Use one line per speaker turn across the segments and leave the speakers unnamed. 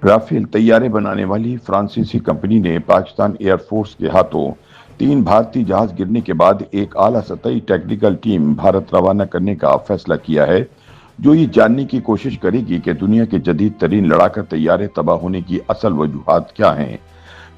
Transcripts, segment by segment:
Rafale طیارے بنانے والی فرانسیسی کمپنی نے پاکستان ایئر فورس کے ہاتھوں 3 بھارتی جہاز گرنے کے بعد ایک اعلیٰ سطحی ٹیکنیکل ٹیم بھارت روانہ کرنے کا فیصلہ کیا ہے، جو یہ جاننے کی کوشش کرے گی کہ دنیا کے جدید ترین لڑاکا طیارے تباہ ہونے کی اصل وجوہات کیا ہیں۔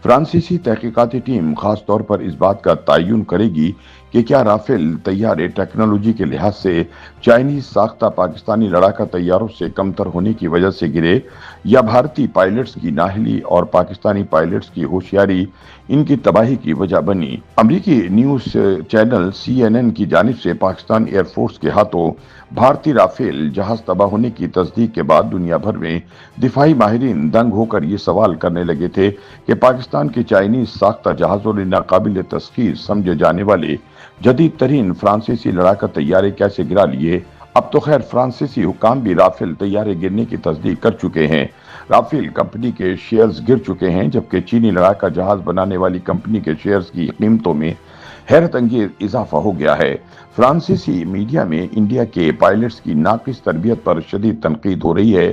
فرانسیسی تحقیقاتی ٹیم خاص طور پر اس بات کا تعین کرے گی کہ کیا رافیل طیارے ٹیکنالوجی کے لحاظ سے چائنیز ساختہ پاکستانی لڑاکا طیاروں سے کمتر ہونے کی وجہ سے گرے، یا بھارتی پائلٹس کی نااہلی اور پاکستانی پائلٹس کی ہوشیاری ان کی تباہی کی وجہ بنی۔ امریکی نیوز چینل CNN کی جانب سے پاکستان ایئر فورس کے ہاتھوں بھارتی رافیل جہاز تباہ ہونے کی تصدیق کے بعد دنیا بھر میں دفاعی ماہرین دنگ ہو کر یہ سوال کرنے لگے تھے کہ پاکستان کے چائنیز ساختہ جہازوں نے ناقابل تشخیص سمجھے جانے والے جدید ترین فرانسیسی لڑاکا طیارے کیسے گرا لیے۔ اب تو خیر فرانسیسی حکام بھی رافیل طیارے گرنے کی تصدیق کر چکے ہیں۔ رافیل کمپنی کے شیئرز گر چکے ہیں، جبکہ چینی لڑاکا جہاز بنانے والی کمپنی کے شیئرز کی قیمتوں میں حیرت انگیز اضافہ ہو گیا ہے۔ فرانسیسی میڈیا میں انڈیا کے پائلٹس کی ناقص تربیت پر شدید تنقید ہو رہی ہے۔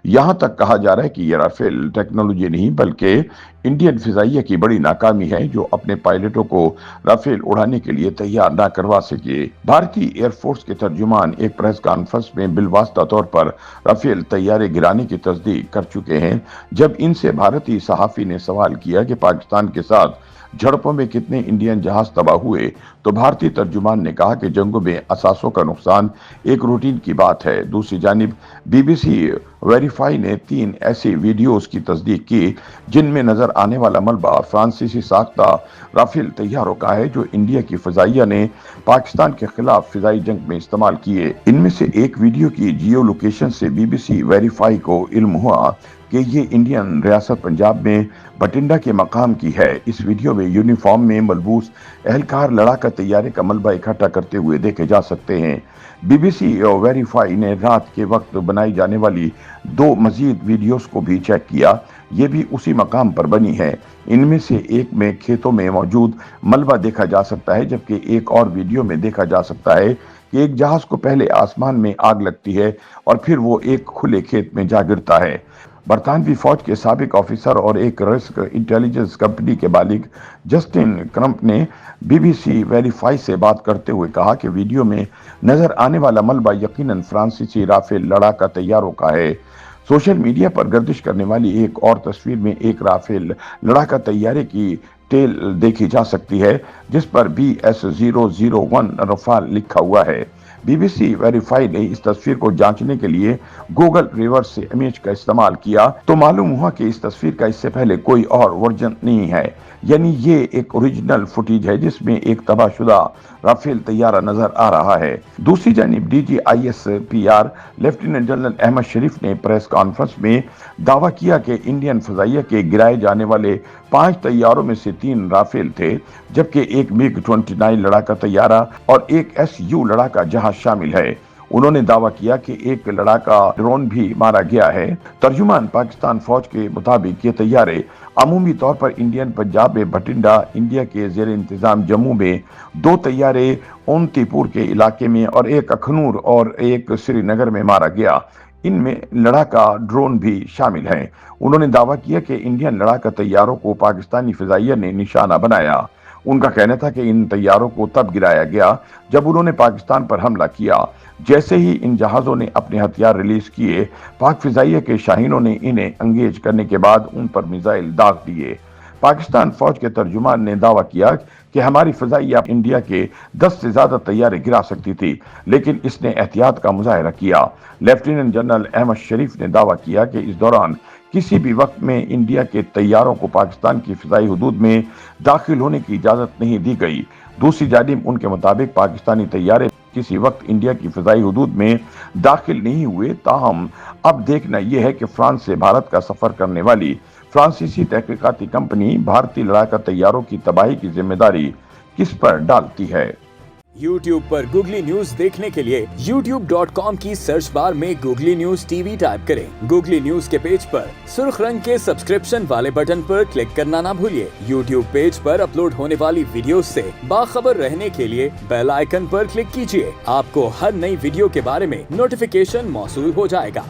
یہاں تک کہا جا رہا ہے کہ یہ رافیل ٹیکنالوجی نہیں بلکہ انڈین فضائیہ کی بڑی ناکامی ہے، جو اپنے پائلٹوں کو رافیل اڑانے کے لیے تیار نہ کروا سکے۔ بھارتی ایئر فورس کے ترجمان ایک پریس کانفرنس میں بالواسطہ طور پر رافیل طیارے گرانے کی تصدیق کر چکے ہیں۔ جب ان سے بھارتی صحافی نے سوال کیا کہ پاکستان کے ساتھ جھڑپوں میں کتنے انڈین جہاز تباہ ہوئے، تو بھارتی ترجمان نے کہا کہ جنگوں میں اثاثوں کا نقصان ایک روٹین کی بات ہے۔ دوسری جانب BBC ویریفائی نے 3 ایسی ویڈیوز کی تصدیق کی جن میں نظر آنے والا ملبہ فرانسیسی ساختہ رافیل طیاروں کا ہے، جو انڈیا کی فضائیہ نے پاکستان کے خلاف فضائی جنگ میں استعمال کیے۔ ان میں سے ایک ویڈیو کی جیو لوکیشن سے BBC ویریفائی کو علم ہوا کہ یہ انڈین ریاست پنجاب میں بٹنڈا کے مقام کی ہے۔ اس ویڈیو میں یونیفارم میں ملبوس اہلکار لڑاکا طیارے کا ملبہ اکٹھا کرتے ہوئے دیکھے جا سکتے ہیں۔ BBC ویریفائی نے رات کے وقت بنائی جانے والی 2 مزید ویڈیوز کو بھی چیک کیا، یہ بھی اسی مقام پر بنی ہے۔ ان میں سے ایک میں کھیتوں میں موجود ملبہ دیکھا جا سکتا ہے، جبکہ ایک اور ویڈیو میں دیکھا جا سکتا ہے کہ ایک جہاز کو پہلے آسمان میں آگ لگتی ہے اور پھر وہ ایک کھلے کھیت میں جا گرتا ہے۔ برطانوی فوج کے سابق آفیسر اور ایک رسک انٹیلیجنس کمپنی کے بالغ جسٹن کرمپ نے BBC ویریفائی سے بات کرتے ہوئے کہا کہ ویڈیو میں نظر آنے والا ملبہ یقیناً فرانسیسی رافیل لڑاکا طیاروں کا ہے۔ سوشل میڈیا پر گردش کرنے والی ایک اور تصویر میں ایک رافیل لڑاکا طیارے کی ٹیل دیکھی جا سکتی ہے، جس پر BS001 رفال لکھا ہوا ہے۔ BBC ویریفائی نے اس تصویر کو جانچنے کے لیے گوگل ریورس امیج کا استعمال کیا تو معلوم ہوا کہ اس تصویر کا اس سے پہلے کوئی اور ورژن نہیں ہے، یعنی یہ ایک اوریجنل فوٹیج ہے جس میں ایک تباہ شدہ رافیل طیارہ نظر آ رہا ہے۔ دوسری جانب DGISPR لیفٹیننٹ جنرل احمد شریف نے پریس کانفرنس میں دعویٰ کیا کہ انڈین فضائیہ کے گرائے جانے والے 5 طیاروں میں سے 3 رافیل تھے، جبکہ ایک MiG-29 لڑاکا طیارہ اور ایک SU لڑاکا جہاز شامل ہے۔ انہوں نے دعویٰ کیا کہ ایک لڑاکا ڈرون بھی مارا گیا ہے۔ ترجمان پاکستان فوج کے مطابق یہ طیارے عمومی طور پر انڈین پنجاب میں بٹنڈا، انڈیا کے زیر انتظام جموں میں 2 طیارے اونتی پور کے علاقے میں اور ایک اکھنور اور ایک سری نگر میں مارا گیا۔ ان میں لڑاکا ڈرون بھی شامل ہیں۔ انہوں نے دعویٰ کیا کہ انڈین لڑاکا طیاروں کو پاکستانی فضائیہ نے نشانہ بنایا۔ ان کا کہنا تھا کہ ان طیاروں کو تب گرایا گیا جب انہوں نے پاکستان پر حملہ کیا۔ جیسے ہی ان جہازوں نے اپنے ہتھیار ریلیز کیے، پاک فضائیہ کے شاہینوں نے انہیں انگیج کرنے کے بعد ان پر میزائل داغ دیے۔ پاکستان فوج کے ترجمان نے دعویٰ کیا کہ ہماری فضائیہ انڈیا کے 10 سے زیادہ طیارے گرا سکتی تھی، لیکن اس نے احتیاط کا مظاہرہ کیا۔ لیفٹیننٹ جنرل احمد شریف نے دعویٰ کیا کہ اس دوران کسی بھی وقت میں انڈیا کے طیاروں کو پاکستان کی فضائی حدود میں داخل ہونے کی اجازت نہیں دی گئی۔ دوسری جانب ان کے مطابق پاکستانی طیارے کسی وقت انڈیا کی فضائی حدود میں داخل نہیں ہوئے، تاہم اب دیکھنا یہ ہے کہ فرانس سے بھارت کا سفر کرنے والی فرانسیسی تحقیقاتی کمپنی بھارتی لڑاکا طیاروں کی تباہی کی ذمہ داری کس پر ڈالتی ہے۔
YouTube پر گوگلی نیوز دیکھنے کے لیے youtube.com کی سرچ بار میں گوگلی نیوز TV ٹائپ کریں۔ گوگلی نیوز کے پیج پر سرخ رنگ کے سبسکرپشن والے بٹن پر کلک کرنا نہ بھولیے۔ YouTube پیج پر اپلوڈ ہونے والی ویڈیوز سے باخبر رہنے کے لیے بیل آئیکن پر کلک کیجیے۔ آپ کو ہر نئی ویڈیو کے بارے میں نوٹیفیکیشن موصول ہو جائے گا۔